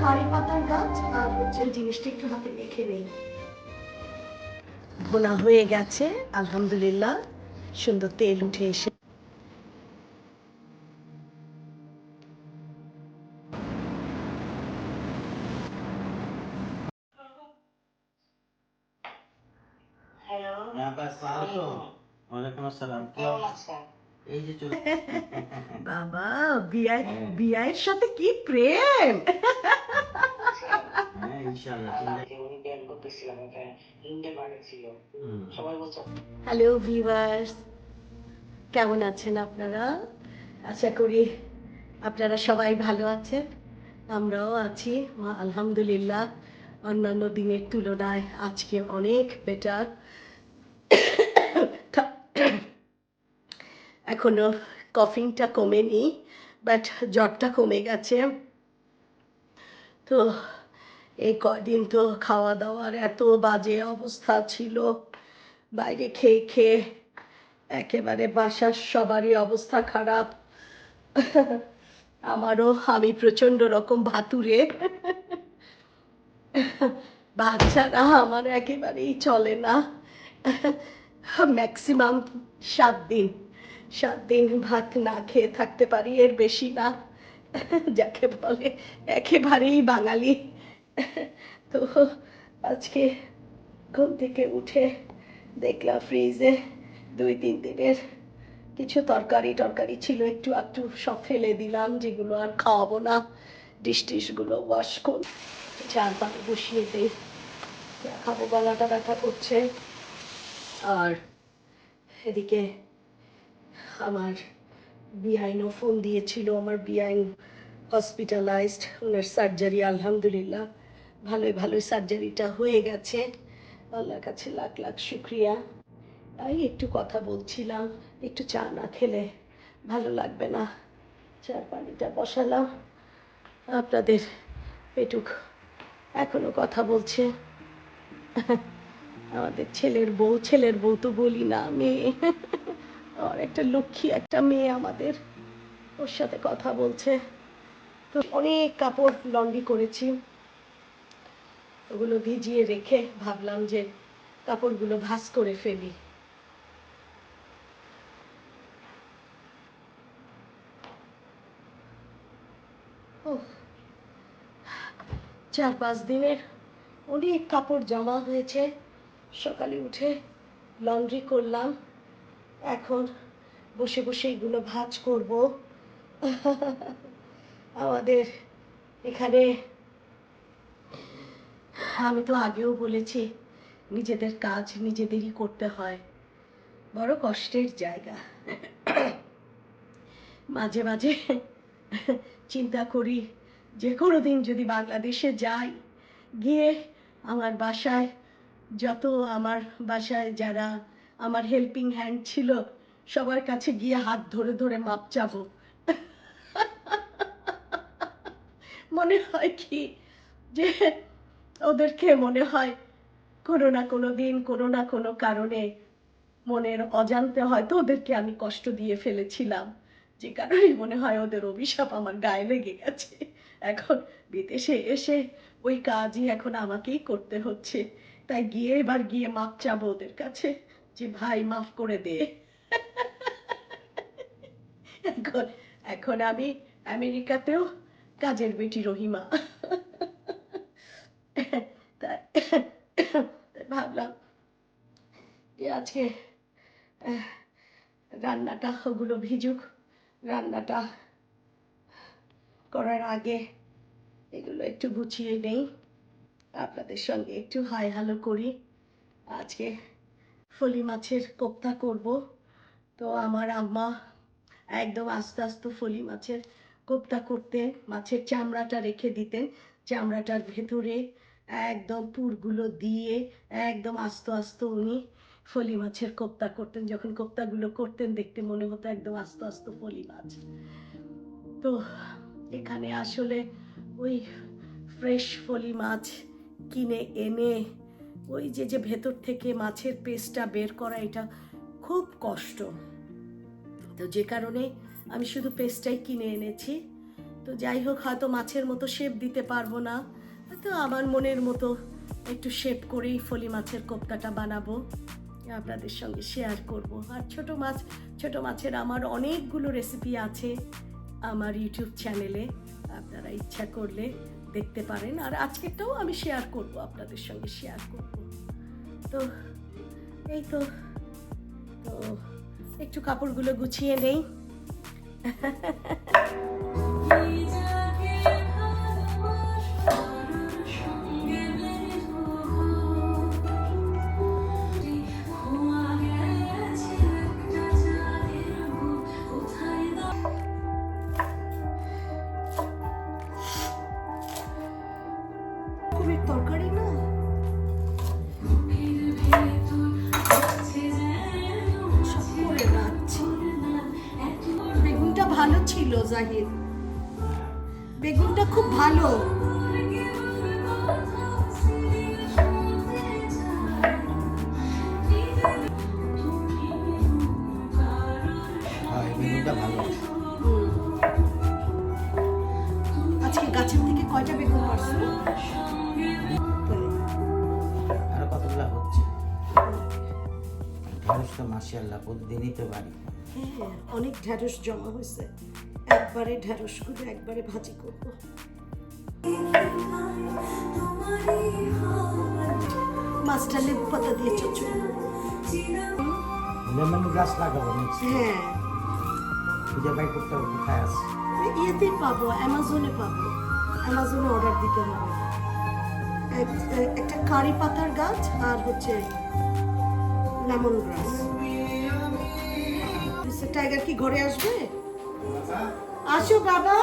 কারি পাতার গাছ আর হচ্ছে জিনিসটা একটু হাতে মেখে নেই। ভুনা হয়ে গেছে আলহামদুলিল্লাহ, সুন্দর তেল উঠে এসে বাবা বিয়ের সাথে কি প্রেম! হ্যালো ভিউয়ার্স, কেমন আছেন আপনারা? আশা করি আপনারা সবাই ভালো আছেন। আমরাও আছি আলহামদুলিল্লাহ। অন্যান্য দিনের তুলনায় আজকে অনেক বেটার। এখনো কফিংটা কমেনি, বাট জ্বরটা কমে গেছে। তো এই কদিন তো খাওয়া দাওয়ার এত বাজে অবস্থা ছিল, বাইরে খেয়ে খেয়ে একেবারে বাসার সবারই অবস্থা খারাপ। আমি প্রচন্ড রকম ভাতুরে। ভাত ছাড়া আমার একেবারেই চলে না। ম্যাক্সিমাম 7 দিন 7 দিন ভাত না খেয়ে থাকতে পারি, এর বেশি না। যাকে বলে একেবারেই বাঙালি। তো আজকে ঘুম থেকে উঠে দেখলাম ফ্রিজে 2-3 দিনের কিছু তরকারি ছিল, একটু একটু সব ফেলে দিলাম, যেগুলো আর খাওয়াবো না। ডিশগুলো ওয়াশ করে চার পাতে বসিয়ে দিই, খাবো, গলাটা ব্যথা করছে। আর এদিকে আমার বিআইনও ফোন দিয়েছিল, আমার বিআইন হসপিটালাইজড, ওনার সার্জারি আলহামদুলিল্লাহ ভালোই সার্জারিটা হয়ে গেছে, আল্লাহর কাছে লাখ লাখ শুক্রিয়া। তাই একটু কথা বলছিলাম, একটু চা না খেলে ভালো লাগবে না। চার পানিটা বসালাম, আপনাদের পেটুক এখনো কথা বলছে। আমাদের ছেলের বউ তো বলি না, মেয়ে। আর একটা লক্ষ্মী একটা মেয়ে আমাদের, ওর সাথে কথা বলছে। তো অনেক কাপড় লন্ড্রি করেছি, ওগুলো ভিজিয়ে রেখে ভাবলাম যে কাপড়গুলো ভাঁজ করে ফেলি। ও 4-5 দিনের অনেক কাপড় জমা হয়েছে, সকালে উঠে লন্ড্রি করলাম, এখন বসে বসে এগুলো ভাঁজ করব। আমাদের এখানে, আমি তো আগেও বলেছি, নিজেদের কাজ নিজেদেরই করতে হয়, বড় কষ্টের জায়গা। মাঝে মাঝে চিন্তা করি যে কোনো দিন যদি বাংলাদেশে যাই, গিয়ে আমার বাসায় আমার বাসায় যারা আমার হেল্পিং হ্যান্ড ছিল সবার কাছে গিয়ে হাত ধরে ধরে মাপ চাবো। মনে হয় কি যে ওদেরকে মনে হয় কোনো না কোনো দিন কোনো না কোনো কারণে মনের অজান্তে হয়তো ওদেরকে আমি কষ্ট দিয়ে ফেলেছিলাম, যে কারণে মনে হয় ওদের অভিশাপ আমার গায়ে লেগে গেছে। এখন বিদেশে এসে ওই কাজই এখন আমাকেই করতে হচ্ছে। তাই এবার গিয়ে মাপ চাবো ওদের কাছে যে ভাই মাফ করে দে। এখন এখন আমি আমেরিকাতেও কাজের বেটি রহিমা। তাই ভাবলাম যে আজকে রান্নাটা, ওগুলো ভিজুক, রান্নাটা করার আগে এগুলো একটু গুছিয়ে নেই, আপনাদের সঙ্গে একটু হাই হ্যালো করি। আজকে ফলি মাছের কোপ্তা করব। তো আমার আম্মা একদম আস্তে আস্তে ফলি মাছের কোপ্তা করতে মাছের চামড়াটা রেখে দিতেন, চামড়াটার ভেতরে একদম পুরগুলো দিয়ে একদম আস্তে আস্তে উনি ফলি মাছের কোপ্তা করতেন। যখন কোপ্তাগুলো করতেন দেখতে মনে হতো একদম আস্তে আস্তে ফলি মাছ। তো এখানে আসলে ওই ফ্রেশ ফলি মাছ কিনে এনে ওই যে ভেতর থেকে মাছের পেস্টটা বের করা, এটা খুব কষ্ট। তো যে কারণে আমি শুধু পেস্টটাই কিনে এনেছি। তো যাই হোক, হয়তো মাছের মতো শেপ দিতে পারবো না, হয়তো আমার মনের মতো একটু শেপ করেই ফলি মাছের কোপ্তাটা বানাবো, আপনাদের সঙ্গে শেয়ার করব। আর ছোট মাছের আমার অনেকগুলো রেসিপি আছে আমার ইউটিউব চ্যানেলে, আপনারা ইচ্ছা করলে দেখতে পারেন। আর আজকেরটাও আমি শেয়ার করব, আপনাদের সঙ্গে শেয়ার করব। তো এই তো একটু কাপড়গুলো গুছিয়ে নেই। তরকারি না, বেগুনটা ভালো ছিল জাহিদ, বেগুনটা খুব ভালো। আজকে গাছের থেকে কয়টা বেগুন পারছো? আরো কতগুলা হচ্ছে। ঢেঁড়স তো মাশাআল্লাহ প্রতিদিনই তো বাড়ি। হ্যাঁ, অনেক ঢেঁড়স জমা হয়েছে, একবারে ঢেঁড়স করে একবারে ভাজি করব। মাছটা লেবু পাতা দিয়ে চচ্চড়ি, লেমন গ্রাস লাগাবো নিচে। হ্যাঁ, খুঁজে বাই করতে হবে কোথায় আছে। ইয়েতেই পাবো, অ্যামাজনে পাবো, অ্যামাজনে অর্ডার দিতে হবে। একটা কারি পাতার গাছ আর হচ্ছে লেমন গ্রাস। টাইগার কি ঘরে আসবে? আসো বাবা,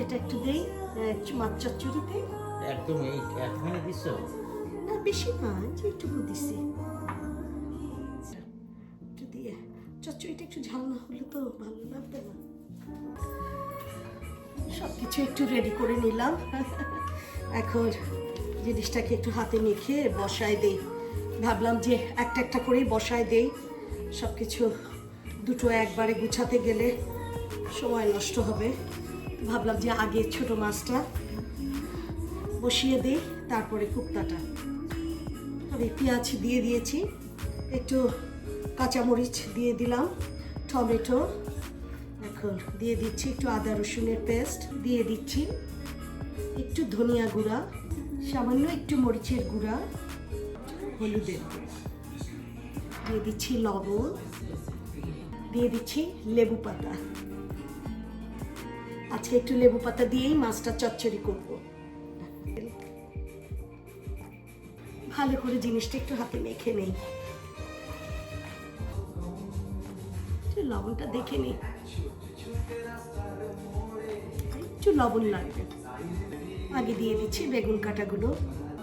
এটা একটু দেই, মাছ চচ্চড়িতে একদম এই একখানে দিছো না, বেশি না, যে একটু দিছি, একটু দিয়ে চচ্চড়িটা একটু ঝাল না হলে তো ভালো লাগবে না। সবকিছু একটু রেডি করে নিলাম, এখন জিনিসটাকে একটু হাতে মেখে বসায় দেই। ভাবলাম যে একটা একটা করেই বসায় দেই, সব কিছু দুটো একবারে গুছাতে গেলে সময় নষ্ট হবে। ভাবলাম যে আগে ছোট মাছটা বসিয়ে দেই, তারপরে কোপ্তাটা। আমি পেঁয়াজ দিয়ে দিয়েছি, একটু কাঁচামরিচ দিয়ে দিলাম, টমেটো, এখন দিয়ে দিচ্ছি একটু আদা রসুনের পেস্ট, দিয়ে দিচ্ছি একটু ধনিয়া গুঁড়া, সামান্য একটু মরিচের গুঁড়া, হলুদের গুঁড়া, দিয়ে দিচ্ছি লবণ, দিয়ে দিচ্ছি লেবু পাতা। আজকে একটু লেবু পাতা দিয়েই মাছটা চচ্চড়ি করব। ভালো করে জিনিসটা একটু হাতে মেখে নেই, লবণটা দেখে নিই, একটু লবণ লাগবে। আগে দিয়ে দিচ্ছি বেগুন কাটাগুলো।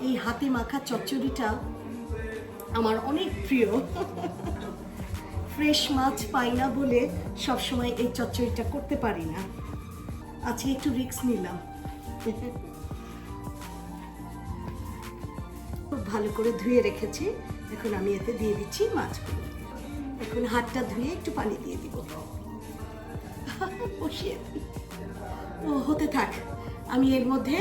এই হাতে মাখা চচ্চড়িটা আমার অনেক প্রিয়। ফ্রেশ মাছ পাই না বলে সবসময় এই চচ্চড়িটা করতে পারি না, আজকে একটু রিস্ক নিলাম। খুব ভালো করে ধুয়ে রেখেছি, এখন আমি এতে দিয়ে দিচ্ছি মাছগুলো। এখন হাতটা ধুয়ে একটু পানি দিয়ে দিব, বসিয়ে ও হতে থাক। আমি এর মধ্যে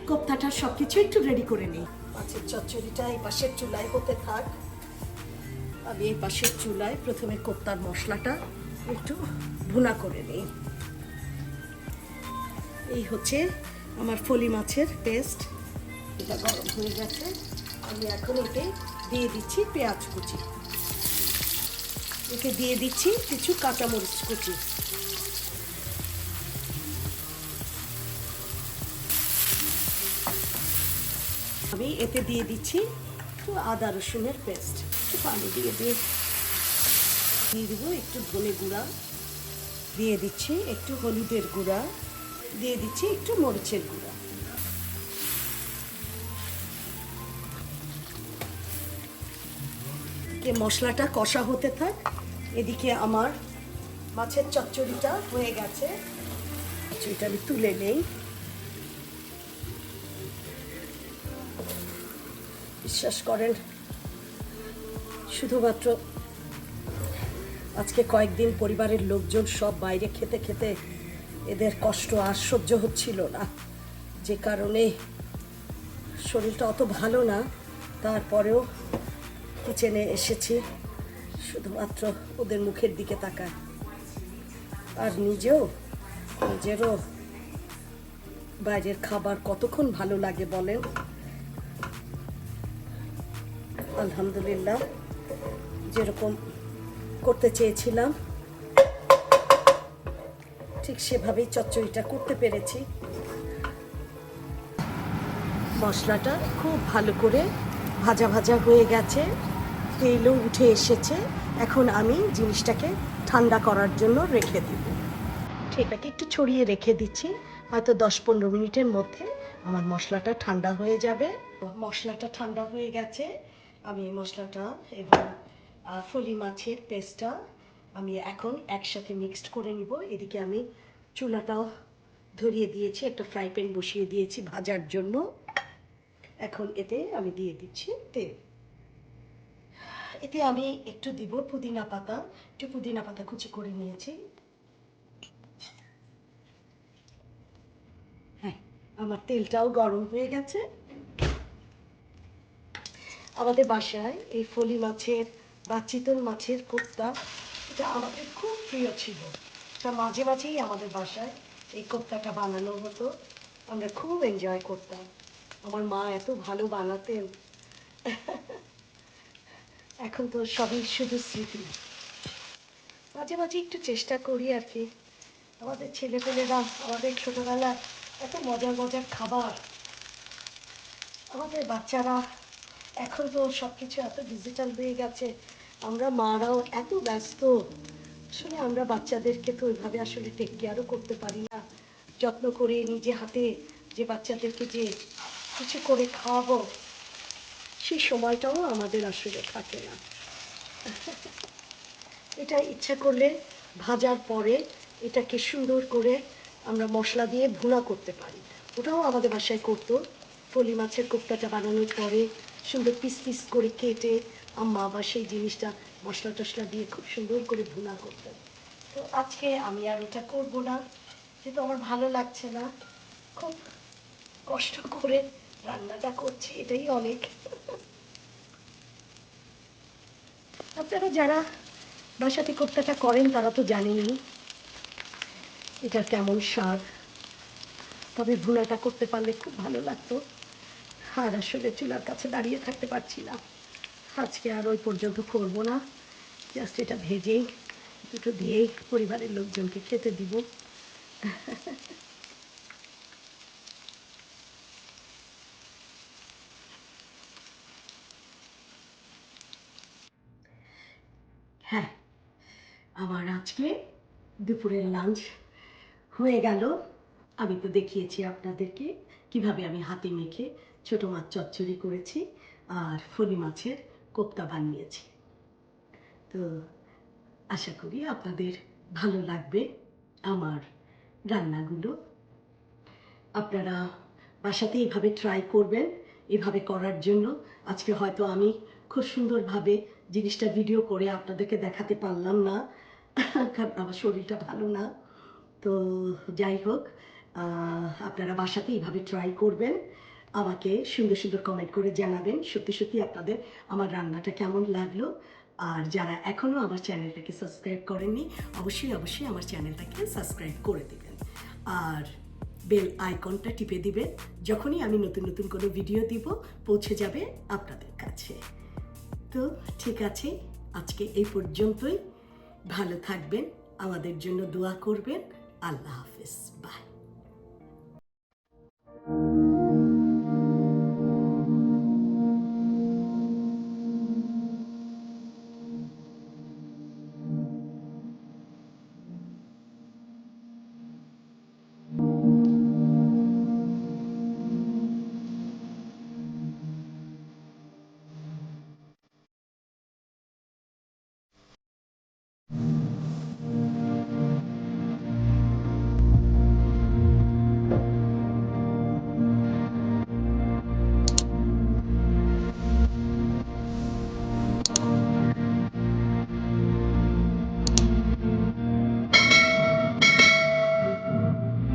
কোপ্তাটার সব কিছু একটু রেডি করে নিই। মাছের চচ্চড়িটা এই পাশের চুলায় হতে থাক। আমি এই পাশের চুলায় প্রথমে কোপ্তার মশলাটা একটু ভুনা করে নিই। এই হচ্ছে আমার ফলি মাছের পেস্ট, এটা গরম হয়ে গেছে। আমি এখন এতে দিয়ে দিচ্ছি পেঁয়াজ কুচি, এতে দিয়ে দিচ্ছি কিছু কাঁচামরিচ কুচি, আমি এতে দিয়ে দিচ্ছি একটু আদা রসুনের পেস্ট, একটু পানি দিয়ে দিব একটু ধনে গুঁড়া, দিয়ে দিচ্ছি একটু হলুদের গুঁড়া, দিয়ে দিচ্ছি একটু মরিচের গুঁড়া। মশলাটা কষা হতে থাক, এদিকে আমার মাছের চচ্চড়িটা হয়ে গেছে। চচ্চড়িটা আমি তুলে নেই। বিশ্বাস করেন, শুধুমাত্র আজকে কয়েকদিন পরিবারের লোকজন সব বাইরে খেতে খেতে এদের কষ্ট আর সহ্য হচ্ছিল না, যে কারণে শরীরটা অত ভালো না, তারপরেও কিচেনে এসেছি শুধুমাত্র ওদের মুখের দিকে তাকায়। আর নিজেরও বাইরের খাবার কতক্ষণ ভালো লাগে বলেন। আলহামদুলিল্লাহ, যেরকম করতে চেয়েছিলাম ঠিক সেভাবেই চচ্চড়িটা করতে পেরেছি। মশলাটা খুব ভালো করে ভাজা ভাজা হয়ে গেছে, তেলও উঠে এসেছে। এখন আমি জিনিসটাকে ঠান্ডা করার জন্য রেখে দিব। এটাকে একটু ছড়িয়ে রেখে দিচ্ছি, হয়তো 10-15 মিনিটের মধ্যে আমার মশলাটা ঠান্ডা হয়ে যাবে। মশলাটা ঠান্ডা হয়ে গেছে, আমি মশলাটা এবং ফলি মাছের পেস্টটা আমি এখন একসাথে মিক্সড করে নিব। এদিকে আমি চুলাটাও ধরিয়ে দিয়েছি, একটা ফ্রাই প্যান বসিয়ে দিয়েছি ভাজার জন্য। এখন এতে আমি দিয়ে দিচ্ছি তেল। এতে আমি একটু দিব পুদিনা পাতা, একটু পুদিনা পাতা কুচি করে নিয়েছি। হ্যাঁ, আমার তেলটাও গরম হয়ে গেছে। আমাদের বাসায় এই ফলি মাছের বা চিতল মাছের কোপ্তা, এটা আমাদের খুব প্রিয় ছিল। তা মাঝে মাঝেই আমাদের বাসায় এই কোপ্তাটা বানানো হতো, আমরা খুব এনজয় করতাম। আমার মা এত ভালো বানাতেন। এখন তো সবই শুধু স্মৃতি। মাঝে মাঝে একটু চেষ্টা করি আর কি। আমাদের ছেলেপেলেরা আমাদের ছোটবেলা এত মজার মজার খাবার, আমাদের বাচ্চারা এখন তো সব কিছু এত ডিজিটাল হয়ে গেছে, আমরা মারাও এত ব্যস্ত। আসলে আমরা বাচ্চাদেরকে তো ওইভাবে আসলে টেক কেয়ারও করতে পারি না, যত্ন করে নিজে হাতে যে বাচ্চাদেরকে যে কিছু করে খাওয়াবো, সেই সময়টাও আমাদের আসলে থাকে না। এটা ইচ্ছা করলে ভাজার পরে এটাকে সুন্দর করে আমরা মশলা দিয়ে ভুনা করতে পারি, ওটাও আমাদের বাসায় করতো। ফলি মাছের কোপ্তাটা বানানোর পরে সুন্দর পিস পিস করে কেটে আম্মা আবার সেই জিনিসটা মশলা টশলা দিয়ে খুব সুন্দর করে ভুনা করতেন। তো আজকে আমি আর ওটা করবো না, যেহেতু আমার ভালো লাগছে না। খুব কষ্ট করে রান্নাটা করছি, এটাই অনেক। আপনারা যারা বাসাতে কোপ্তাটা করেন তারা তো জানেনই এটার কেমন স্বাদ, তবে ভুনাটা করতে পারলে খুব ভালো লাগতো। আর আসলে চুলার কাছে দাঁড়িয়ে থাকতে পারছি না, আজকে আর ওই পর্যন্ত করবো না। জাস্ট এটা ভেজেই দুটো দিয়েই পরিবারের লোকজনকে খেতে দিব। হ্যাঁ, আমার আজকে দুপুরের লাঞ্চ হয়ে গেল। আমি তো দেখিয়েছি আপনাদেরকে কিভাবে আমি হাতে মেখে ছোটো মাছ চচ্চড়ি করেছি আর ফলি মাছের কোপ্তা বানিয়েছি। তো আশা করি আপনাদের ভালো লাগবে আমার রান্নাগুলো। আপনারা বাসাতে এইভাবে ট্রাই করবেন। এভাবে করার জন্য আজকে হয়তো আমি খুব সুন্দরভাবে জিনিসটা ভিডিও করে আপনাদেরকে দেখাতে পারলাম না, কারণ আমার শরীরটা ভালো না। তো যাই হোক, আপনারা বাসাতে এইভাবে ট্রাই করবেন, আমাকে সুন্দর সুন্দর কমেন্ট করে জানাবেন সত্যি সত্যি আপনাদের আমার রান্নাটা কেমন লাগলো। আর যারা এখনও আমার চ্যানেলটাকে সাবস্ক্রাইব করেননি, অবশ্যই অবশ্যই আমার চ্যানেলটাকে সাবস্ক্রাইব করে দেবেন আর বেল আইকনটা টিপে দিবেন। যখনই আমি নতুন নতুন কোনো ভিডিও দিব পৌঁছে যাবে আপনাদের কাছে। তো ঠিক আছে, আজকে এই পর্যন্তই। ভালো থাকবেন, আমাদের জন্য দোয়া করবেন। আল্লাহ হাফেজ, বাই।